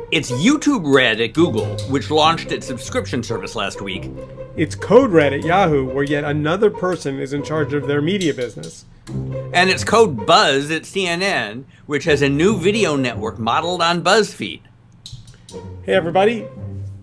It's YouTube Red at Google, which launched its subscription service last week. It's Code Red at Yahoo, where yet another person is in charge of their media business. And it's Code Buzz at CNN, which has a new video network modeled on BuzzFeed. Hey everybody,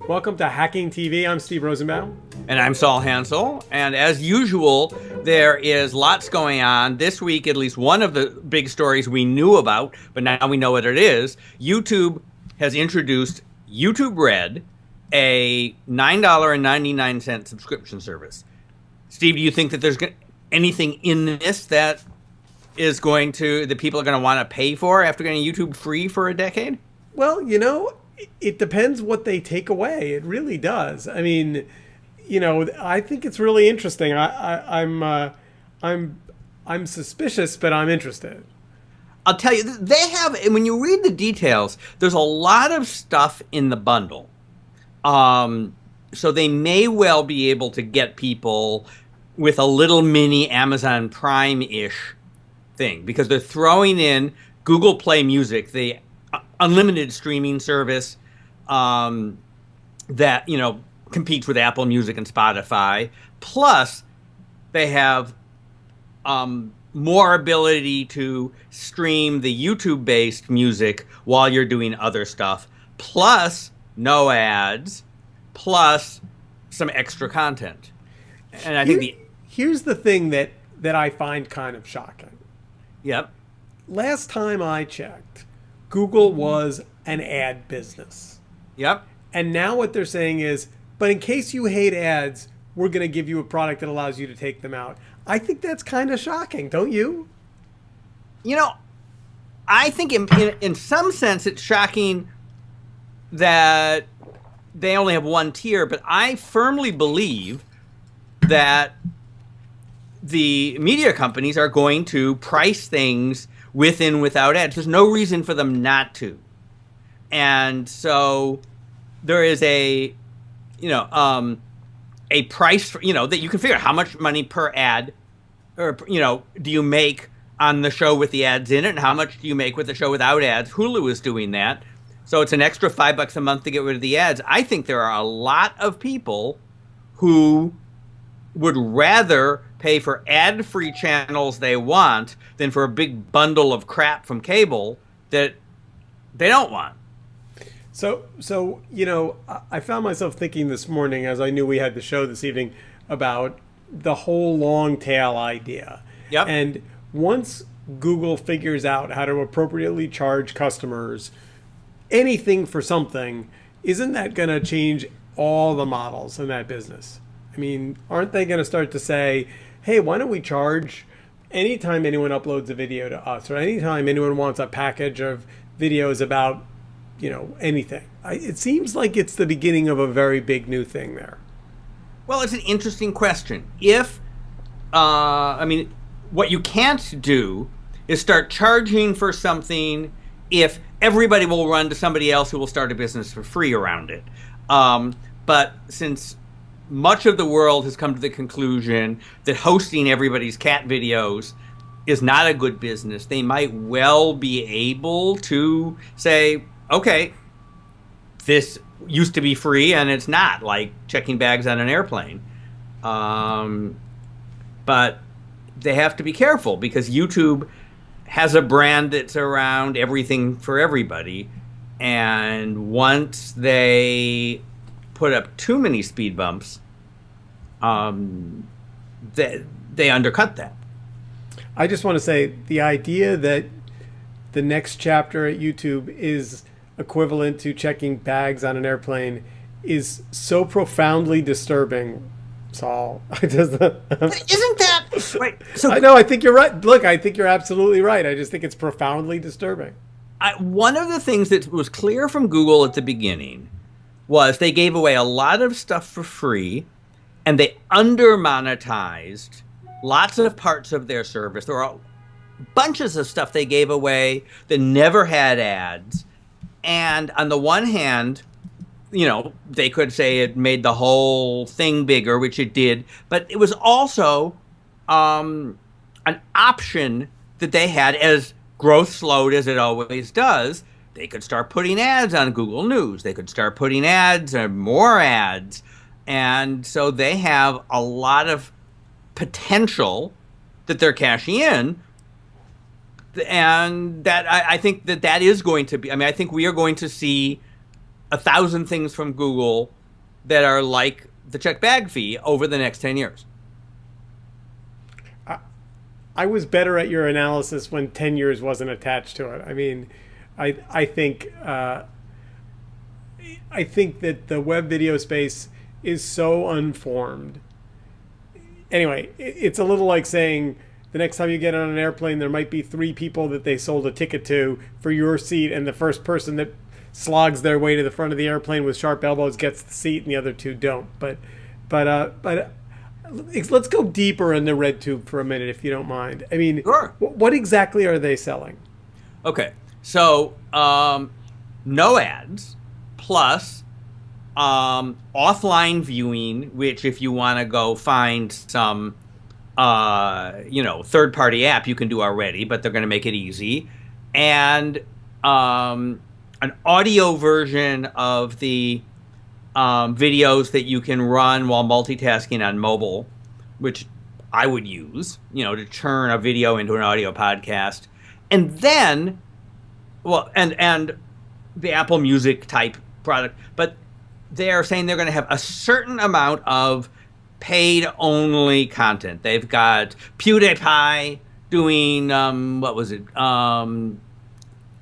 welcome to Hacking TV. I'm Steve Rosenbaum. And I'm Saul Hansel. And as usual, there is lots going on. This week, at least one of the big stories we knew about, but now we know what it is. YouTube has introduced YouTube Red, a $9.99 subscription service. Steve, do you think that there's anything in this that is going to, that people are going to want to pay for after getting YouTube free for a decade? Well, it depends what they take away. It really does. I mean, I think it's really interesting. I'm suspicious, but I'm interested. I'll tell you, they have, when you read the details, there's a lot of stuff in the bundle. So they may well be able to get people with a little mini Amazon Prime-ish thing, because they're throwing in Google Play Music, the unlimited streaming service that, competes with Apple Music and Spotify. Plus, they have more ability to stream the YouTube-based music while you're doing other stuff, plus no ads, plus some extra content. And I think here's the thing that I find kind of shocking. Yep. Last time I checked, Google was an ad business. Yep. And now what they're saying is, but in case you hate ads, we're going to give you a product that allows you to take them out. I think that's kind of shocking, don't you? I think in some sense it's shocking that they only have one tier, but I firmly believe that the media companies are going to price things with and without ads. There's no reason for them not to. And so there is a price for, that you can figure out how much money per ad, or, do you make on the show with the ads in it, and how much do you make with the show without ads. Hulu is doing that. So it's an extra $5 a month to get rid of the ads. I think there are a lot of people who would rather pay for ad-free channels they want than for a big bundle of crap from cable that they don't want. So I found myself thinking this morning, as I knew we had the show this evening, about the whole long tail idea. Yep. And once Google figures out how to appropriately charge customers anything for something, isn't that going to change all the models in that business? I mean, aren't they going to start to say, hey, why don't we charge anytime anyone uploads a video to us, or anytime anyone wants a package of videos about anything? It seems like it's the beginning of a very big new thing there. Well, it's an interesting question. If, what you can't do is start charging for something if everybody will run to somebody else who will start a business for free around it. But since much of the world has come to the conclusion that hosting everybody's cat videos is not a good business, they might well be able to say, okay, this used to be free and it's not, like checking bags on an airplane. But they have to be careful, because YouTube has a brand that's around everything for everybody. And once they put up too many speed bumps, they undercut that. I just want to say, the idea that the next chapter at YouTube is equivalent to checking bags on an airplane is so profoundly disturbing, Saul. Isn't that right? So I know. I think you're right. Look, I think you're absolutely right. I just think it's profoundly disturbing. One of the things that was clear from Google at the beginning was they gave away a lot of stuff for free, and they under-monetized lots of parts of their service. There were bunches of stuff they gave away that never had ads. And on the one hand, they could say it made the whole thing bigger, which it did, but it was also an option that they had, as growth slowed as it always does, they could start putting ads on Google News. They could start putting ads or more ads. And so they have a lot of potential that they're cashing in. And that I think that is going to be, I mean, I think we are going to see 1,000 things from Google that are like the check bag fee over the next 10 years. I was better at your analysis when 10 years wasn't attached to it. I mean, I think that the web video space is so unformed. Anyway, it's a little like saying the next time you get on an airplane, there might be 3 people that they sold a ticket to for your seat, and the first person that slogs their way to the front of the airplane with sharp elbows gets the seat, and the other 2 don't. But let's go deeper in the RedTube for a minute, if you don't mind. I mean, sure. What exactly are they selling? Okay, so no ads plus offline viewing, which if you want to go find some third-party app, you can do already, but they're going to make it easy, and an audio version of the videos that you can run while multitasking on mobile, which I would use, to turn a video into an audio podcast. And then, and the Apple Music type product. But they're saying they're going to have a certain amount of paid-only content. They've got PewDiePie doing,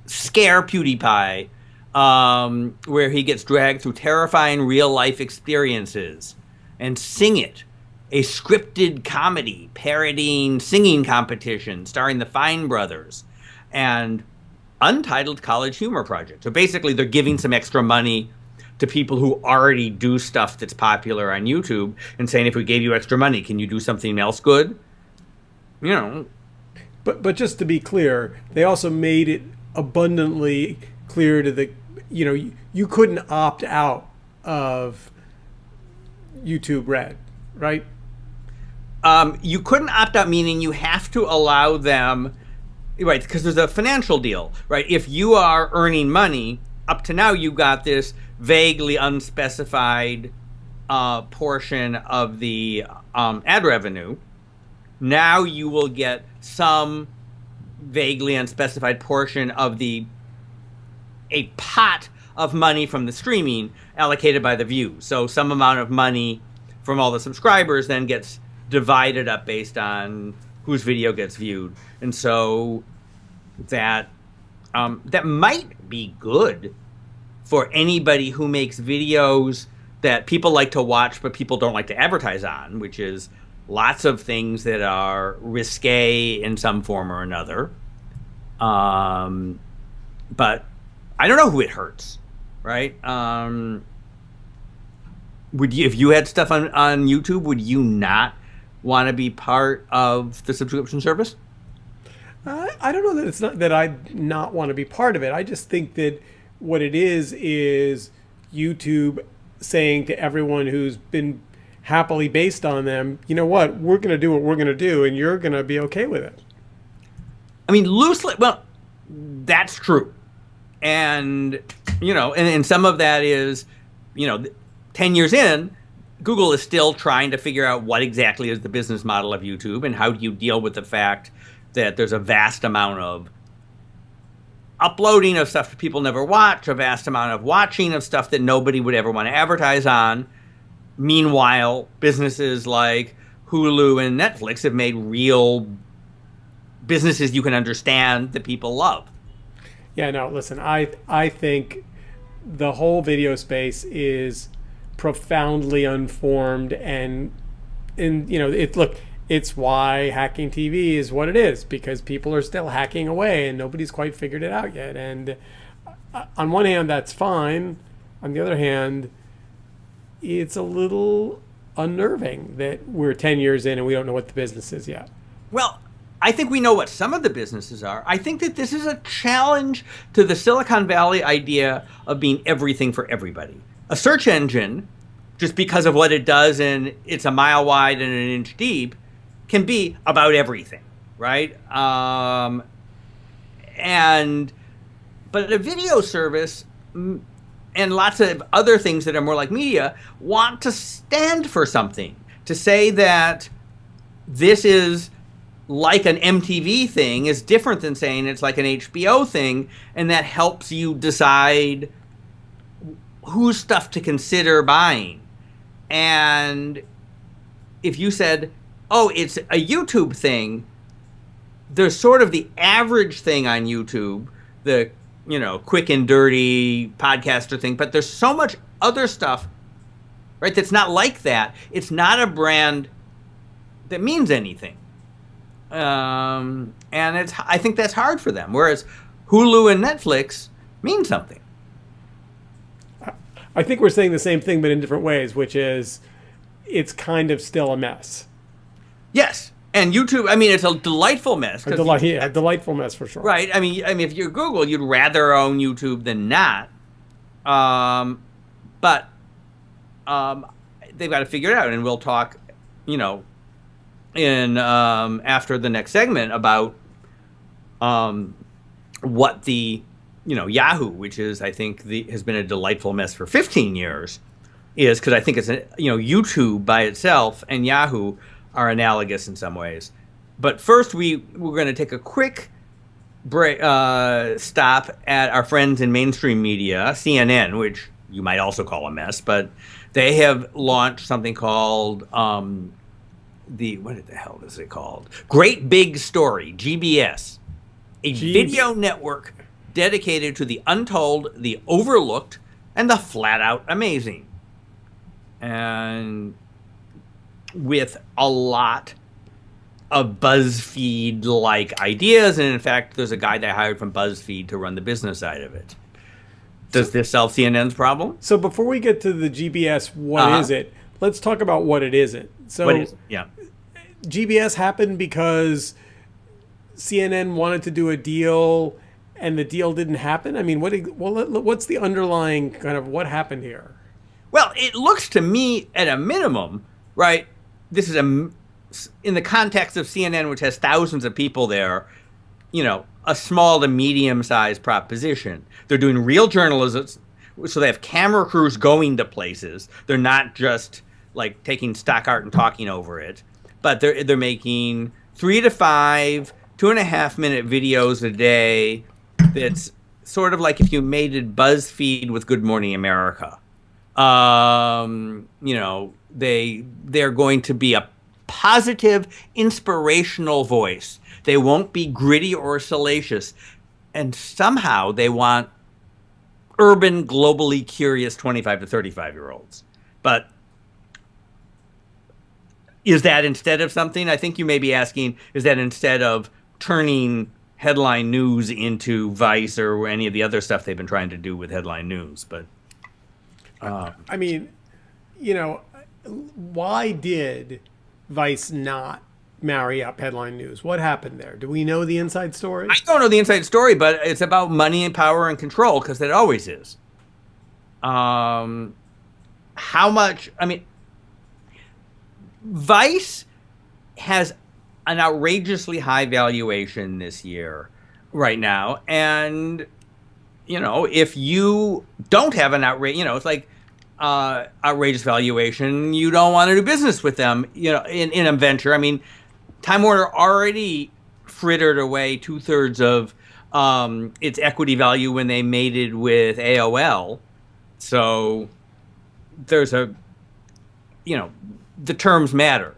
Scare PewDiePie, where he gets dragged through terrifying real-life experiences, and Sing It, a scripted comedy parodying singing competition starring the Fine Brothers, and Untitled College Humor Project. So basically, they're giving some extra money to people who already do stuff that's popular on YouTube and saying, if we gave you extra money, can you do something else good? But just to be clear, they also made it abundantly clear to the, you couldn't opt out of YouTube Red, right? You couldn't opt out, meaning you have to allow them, right, because there's a financial deal, right? If you are earning money, up to now you got this vaguely unspecified portion of the ad revenue. Now you will get some vaguely unspecified portion of a pot of money from the streaming allocated by the view. So some amount of money from all the subscribers then gets divided up based on whose video gets viewed. And so that might be good for anybody who makes videos that people like to watch but people don't like to advertise on, which is lots of things that are risque in some form or another. But I don't know who it hurts, right? Would you, if you had stuff on YouTube, would you not want to be part of the subscription service? I don't know that it's not that I'd not want to be part of it. I just think that what it is YouTube saying to everyone who's been happily based on them, you know what, we're going to do what we're going to do, and you're going to be okay with it. I mean, loosely, well, that's true. And, and some of that is, 10 years in, Google is still trying to figure out what exactly is the business model of YouTube and how do you deal with the fact that there's a vast amount of uploading of stuff that people never watch, a vast amount of watching of stuff that nobody would ever want to advertise on. Meanwhile, businesses like Hulu and Netflix have made real businesses you can understand that people love. Yeah, no, listen, I think the whole video space is profoundly unformed, and it's why hacking TV is what it is, because people are still hacking away and nobody's quite figured it out yet. And on one hand, that's fine. On the other hand, it's a little unnerving that we're 10 years in and we don't know what the business is yet. Well, I think we know what some of the businesses are. I think that this is a challenge to the Silicon Valley idea of being everything for everybody. A search engine, just because of what it does and it's a mile wide and an inch deep, can be about everything, right? And But a video service and lots of other things that are more like media want to stand for something, to say that this is like an MTV thing is different than saying it's like an HBO thing, and that helps you decide whose stuff to consider buying. And if you said, oh, it's a YouTube thing, there's sort of the average thing on YouTube, the quick and dirty podcaster thing, but there's so much other stuff, right, that's not like that. It's not a brand that means anything. And I think that's hard for them. Whereas Hulu and Netflix mean something. I think we're saying the same thing, but in different ways, which is it's kind of still a mess. Yes. And YouTube, I mean, it's a delightful mess. A delightful mess for sure. Right. I mean, if you're Google, you'd rather own YouTube than not. But they've got to figure it out. And we'll talk, in after the next segment about what the Yahoo, which is I think has been a delightful mess for 15 years, is, because I think it's YouTube by itself and Yahoo are analogous in some ways. But first we're going to take a quick break, stop at our friends in mainstream media, CNN, which you might also call a mess, but they have launched something called what the hell is it called? Great Big Story, GBS, a video network dedicated to the untold, the overlooked, and the flat-out amazing. And with a lot of BuzzFeed-like ideas, and in fact, there's a guy they hired from BuzzFeed to run the business side of it. Does this solve CNN's problem? So before we get to the GBS, what is it? Let's talk about what it isn't. So what is it? Yeah. GBS happened because CNN wanted to do a deal, and the deal didn't happen? I mean, what's the underlying kind of what happened here? Well, it looks to me, at a minimum, right, this is in the context of CNN, which has thousands of people there, a small to medium-sized proposition. They're doing real journalism, so they have camera crews going to places. They're not just like taking stock art and talking over it, but they're making 3 to 5 2.5-minute videos a day. That's sort of like if you mated BuzzFeed with Good Morning America. They're going to be a positive, inspirational voice. They won't be gritty or salacious. And somehow they want urban, globally curious 25 to 35-year-olds. But is that instead of something? I think you may be asking, is that instead of turning headline news into Vice or any of the other stuff they've been trying to do with headline news? But I mean, why did Vice not marry up headline news? What happened there? Do we know the inside story? I don't know the inside story, but it's about money and power and control, because it always is. How much? I mean, Vice has an outrageously high valuation this year, right now, and if you don't have an it's like outrageous valuation, you don't want to do business with them, in a venture. I mean, Time Warner already frittered away 2/3 of its equity value when they mated with AOL. So there's the terms matter.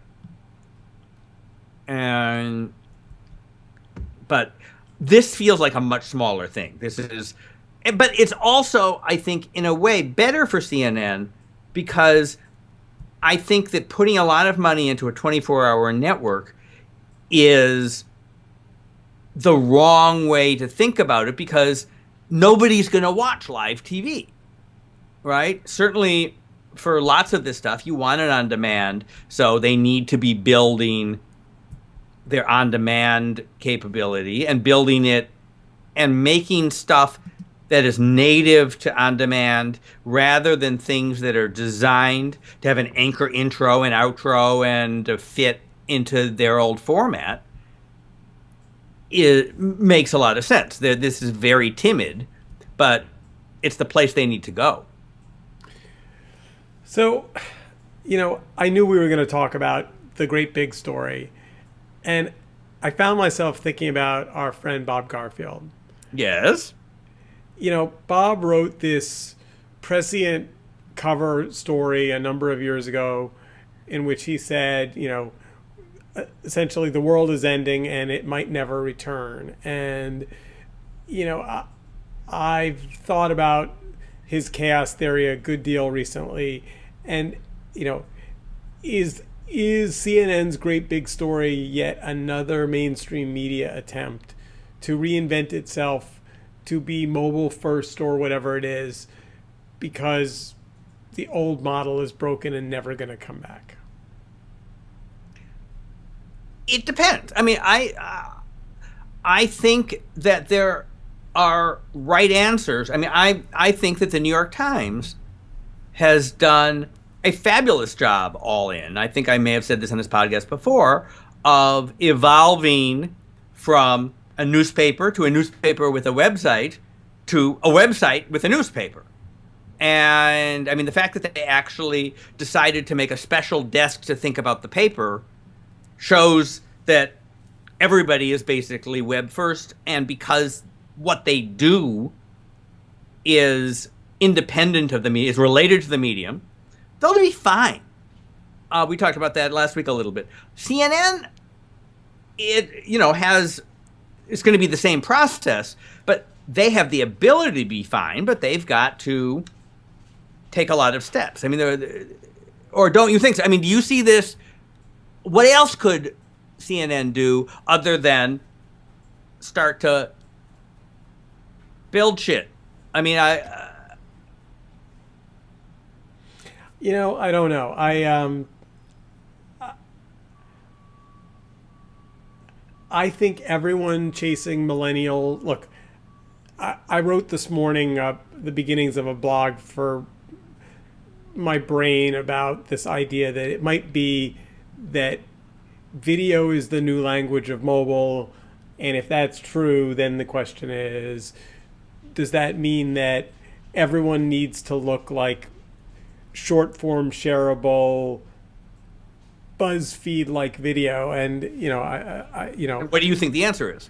But this feels like a much smaller thing. But it's also, I think, in a way, better for CNN, because I think that putting a lot of money into a 24-hour network is the wrong way to think about it, because nobody's going to watch live TV, right? Certainly for lots of this stuff, you want it on demand, so they need to be building their on-demand capability and building it and making stuff that is native to on-demand rather than things that are designed to have an anchor intro and outro and to fit into their old format. It makes a lot of sense. This is very timid, but it's the place they need to go. So, I knew we were going to talk about the great big story, and I found myself thinking about our friend Bob Garfield. Yes. Bob wrote this prescient cover story a number of years ago in which he said, essentially the world is ending and it might never return. And, I've thought about his chaos theory a good deal recently. And, is CNN's great big story yet another mainstream media attempt to reinvent itself to be mobile first or whatever it is, because the old model is broken and never going to come back? It depends. I mean, I think that there are right answers. I mean, I think that the New York Times has done a fabulous job all in. I think I may have said this on this podcast before, of evolving from a newspaper to a newspaper with a website to a website with a newspaper. And I mean, the fact that they actually decided to make a special desk to think about the paper shows that everybody is basically web first. And because what they do is independent of the media, is related to the medium, they'll be fine. We talked about that last week a little bit. CNN, it's going to be the same process, but they have the ability to be fine, but they've got to take a lot of steps. I mean, or don't you think so? I mean, do you see this? What else could CNN do other than start to build shit? I mean, I don't know. I think everyone chasing millennial. Look, I wrote this morning the beginnings of a blog for my brain about this idea that it might be that video is the new language of mobile. And if that's true, then the question is, does that mean that everyone needs to look like short form shareable buzzfeed like video? And what do you think the answer is?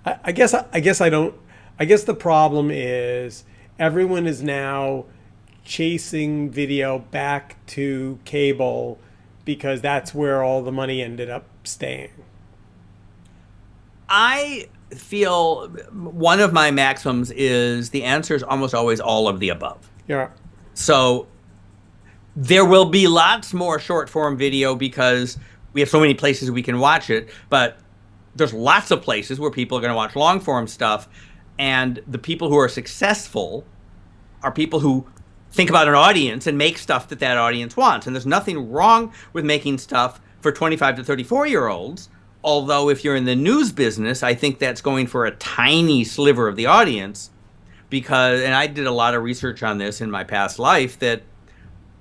I guess I don't. I guess the problem is everyone is now chasing video back to cable because that's where all the money ended up staying. I feel one of my maxims is the answer is almost always all of the above. Yeah. So there will be lots more short form video because we have so many places we can watch it, but there's lots of places where people are going to watch long form stuff. And the people who are successful are people who think about an audience and make stuff that audience wants. And there's nothing wrong with making stuff for 25 to 34-year-olds. Although if you're in the news business, I think that's going for a tiny sliver of the audience. Because, and I did a lot of research on this in my past life, that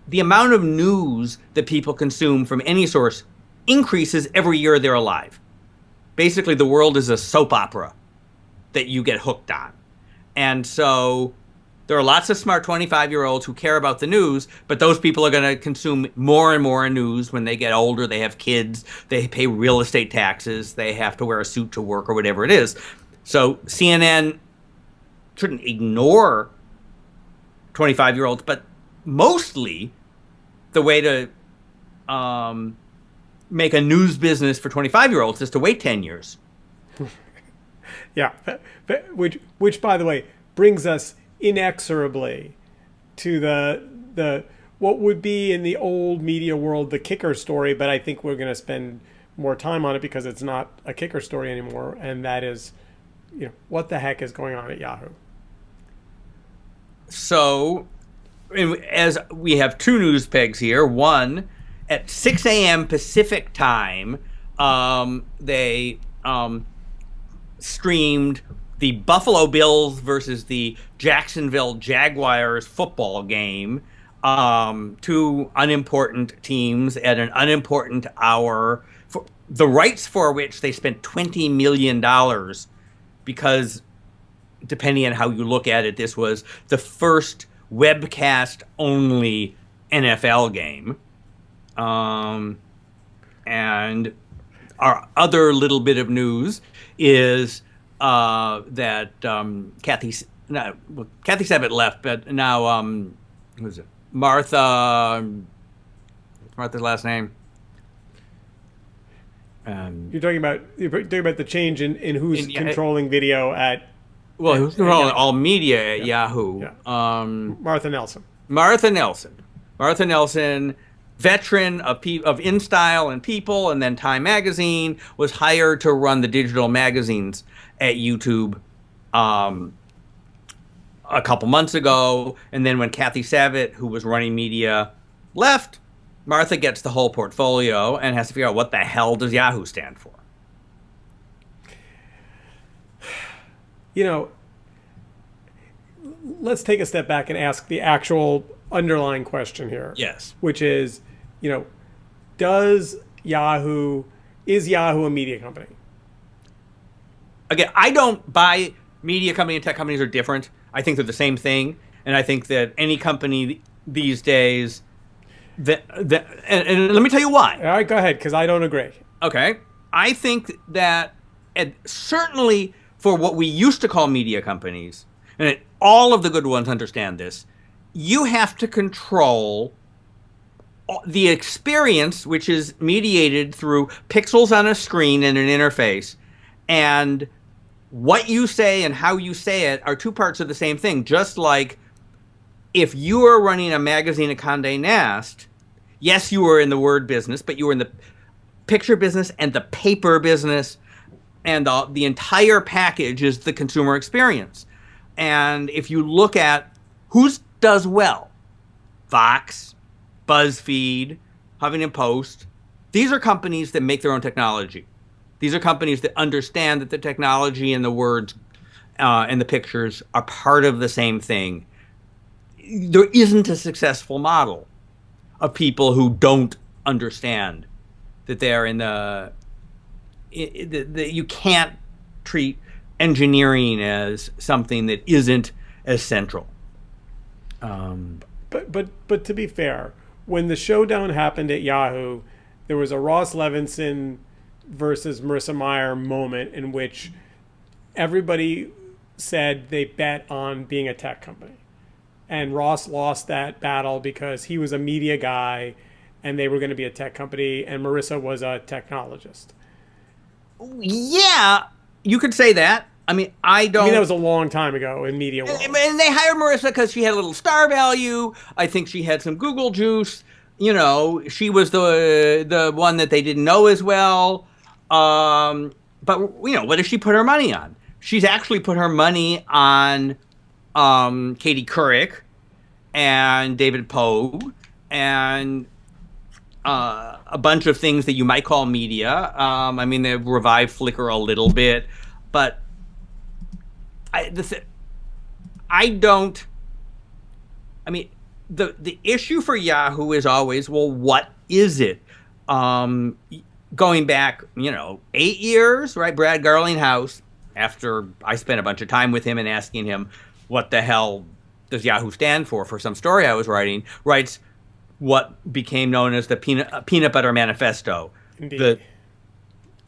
the amount of news that people consume from any source increases every year they're alive. Basically, the world is a soap opera that you get hooked on. And so there are lots of smart 25-year-olds who care about the news, but those people are going to consume more and more news when they get older. They have kids, they pay real estate taxes, they have to wear a suit to work or whatever it is. So CNN shouldn't ignore 25-year-olds, but mostly the way to make a news business for 25-year-olds is to wait 10 years. Yeah, which by the way brings us inexorably to the what would be in the old media world the kicker story, but I think we're going to spend more time on it because it's not a kicker story anymore, and that is, what the heck is going on at Yahoo? So, as we have two news pegs here, one at 6 a.m. Pacific time, they streamed the Buffalo Bills versus the Jacksonville Jaguars football game, two unimportant teams at an unimportant hour the rights for which they spent $20 million, because depending on how you look at it, this was the first webcast only NFL game. And our other little bit of news is that Kathy Sabat left, but now who is it? Martha's last name. You're talking about the change in who's controlling video at. Well, who's controlling all media at Yahoo? Yeah. Martha Nelson, veteran of InStyle and People, and then Time Magazine, was hired to run the digital magazines at YouTube a couple months ago. And then when Kathy Sabat, who was running media, left, Martha gets the whole portfolio and has to figure out what the hell does Yahoo stand for. Let's take a step back and ask the actual underlying question here. Yes. Which is, is Yahoo a media company? Again, I don't buy media company and tech companies are different. I think they're the same thing. And I think that any company these days and let me tell you why. All right, go ahead, because I don't agree. Okay. I think that certainly for what we used to call media companies, and all of the good ones understand this, you have to control the experience, which is mediated through pixels on a screen and an interface. And what you say and how you say it are two parts of the same thing. Just like if you are running a magazine at Condé Nast, yes, you were in the word business, but you were in the picture business and the paper business, and the entire package is the consumer experience. And if you look at who does well, Vox, BuzzFeed, Huffington Post, these are companies that make their own technology. These are companies that understand that the technology and the words and the pictures are part of the same thing. There isn't a successful model of people who don't understand that they're you can't treat engineering as something that isn't as central. But to be fair, when the showdown happened at Yahoo, there was a Ross Levinson versus Marissa Mayer moment in which everybody said they bet on being a tech company. And Ross lost that battle because he was a media guy and they were going to be a tech company, and Marissa was a technologist. Yeah, you could say that. I mean, that was a long time ago in media world. And they hired Marissa because she had a little star value. I think she had some Google juice. She was the one that they didn't know as well. But what does she put her money on? She's actually put her money on Katie Couric and David Pogue and a bunch of things that you might call media. They've revived Flickr a little bit, but the issue for Yahoo is always, well, what is it? Going back, 8 years, right? Brad Garlinghouse, after I spent a bunch of time with him and asking him what the hell does Yahoo stand for some story I was writing, writes what became known as the Peanut Butter Manifesto. Indeed.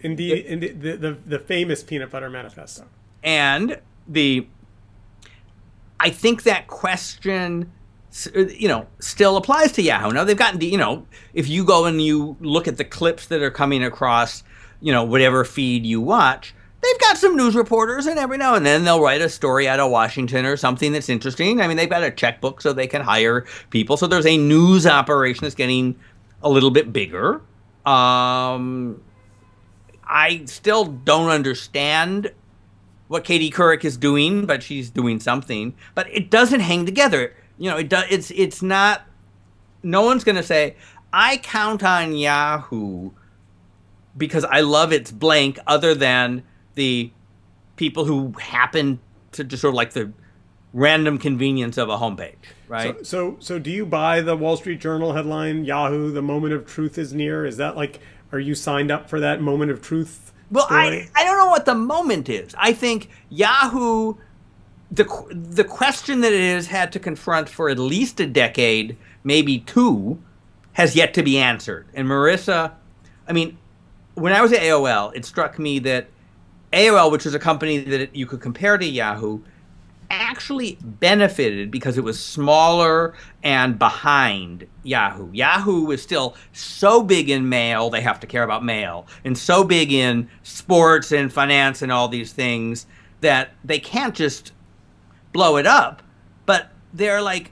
The famous Peanut Butter Manifesto. And I think that question, still applies to Yahoo. Now they've gotten if you go and you look at the clips that are coming across, whatever feed you watch, they've got some news reporters, and every now and then they'll write a story out of Washington or something that's interesting. They've got a checkbook so they can hire people. So there's a news operation that's getting a little bit bigger. I still don't understand what Katie Couric is doing, but she's doing something. But it doesn't hang together. It's not. No one's going to say, I count on Yahoo because I love its blank, other than the people who happen to just sort of like the random convenience of a homepage, right? So do you buy the Wall Street Journal headline, Yahoo, the moment of truth is near? Is that Are you signed up for that moment of truth Well, story? I don't know what the moment is. I think Yahoo, the question that it has had to confront for at least a decade, maybe two, has yet to be answered. And Marissa, I mean, when I was at AOL, it struck me that AOL, which was a company that you could compare to Yahoo, actually benefited because it was smaller and behind Yahoo. Yahoo is still so big in mail, they have to care about mail, and so big in sports and finance and all these things that they can't just blow it up. But they're like,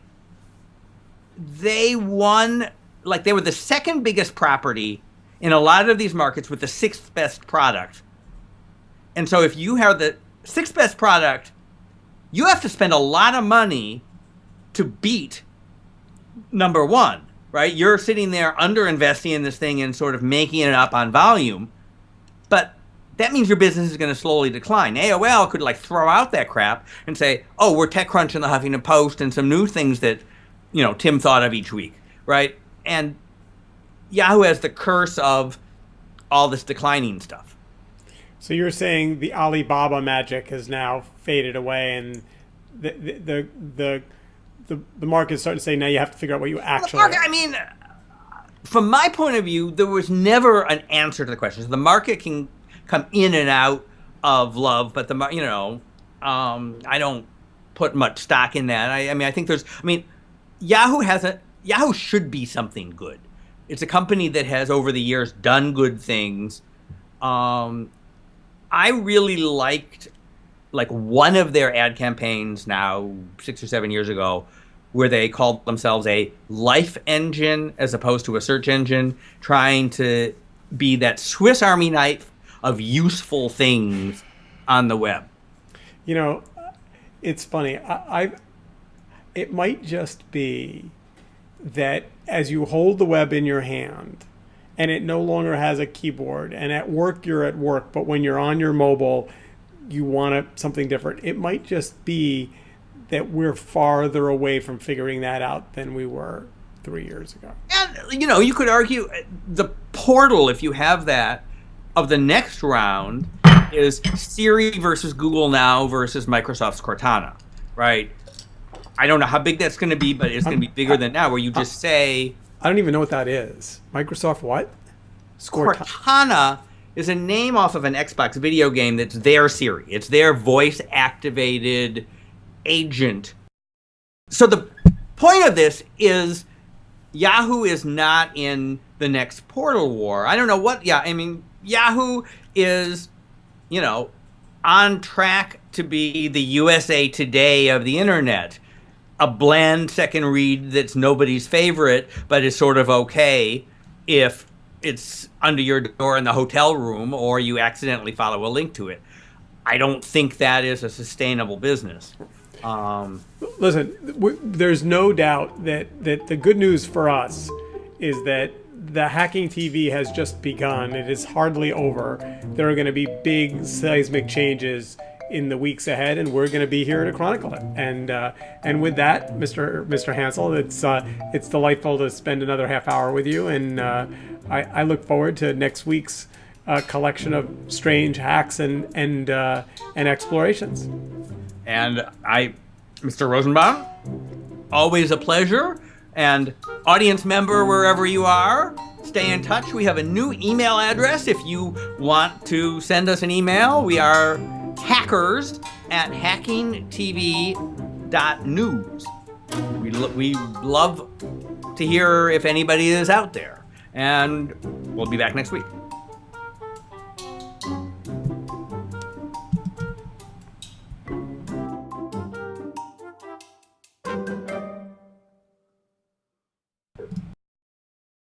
they won, like they were the second biggest property in a lot of these markets with the sixth best product. And so if you have the sixth best product, you have to spend a lot of money to beat number one, right? You're sitting there under investing in this thing and sort of making it up on volume. But that means your business is going to slowly decline. AOL could like throw out that crap and say, oh, we're TechCrunch and the Huffington Post and some new things that, Tim thought of each week, right? And Yahoo has the curse of all this declining stuff. So you're saying the Alibaba magic has now faded away, and the market is starting to say now you have to figure out what you actually. I mean, from my point of view, there was never an answer to the question. So the market can come in and out of love, but I don't put much stock in that. I think Yahoo should be something good. It's a company that has over the years done good things. I really liked one of their ad campaigns now 6 or 7 years ago where they called themselves a life engine as opposed to a search engine, trying to be that Swiss Army knife of useful things on the web. It's funny. It might just be that as you hold the web in your hand, and it no longer has a keyboard, and at work you're at work, but when you're on your mobile, you want something different. It might just be that we're farther away from figuring that out than we were 3 years ago. And, you could argue the portal, if you have that, of the next round is Siri versus Google Now versus Microsoft's Cortana, right? I don't know how big that's going to be, but it's going to be bigger than now, where you just say... I don't even know what that is. Microsoft what? Cortana is a name off of an Xbox video game that's their Siri. It's their voice-activated agent. So the point of this is Yahoo is not in the next portal war. I don't know what... Yahoo is, on track to be the USA Today of the internet. A bland second read that's nobody's favorite, but is sort of okay if it's under your door in the hotel room or you accidentally follow a link to it. I don't think that is a sustainable business. Listen, there's no doubt that the good news for us is that the hacking TV has just begun. It is hardly over. There are going to be big seismic changes in the weeks ahead, and we're going to be here to chronicle it. And with that, Mr. Hansel, it's delightful to spend another half hour with you, and I look forward to next week's collection of strange hacks and explorations. And Mr. Rosenbaum, always a pleasure. And audience member, wherever you are, stay in touch. We have a new email address if you want to send us an email. We are hackers@hackingtv.news. We love to hear if anybody is out there. And we'll be back next week.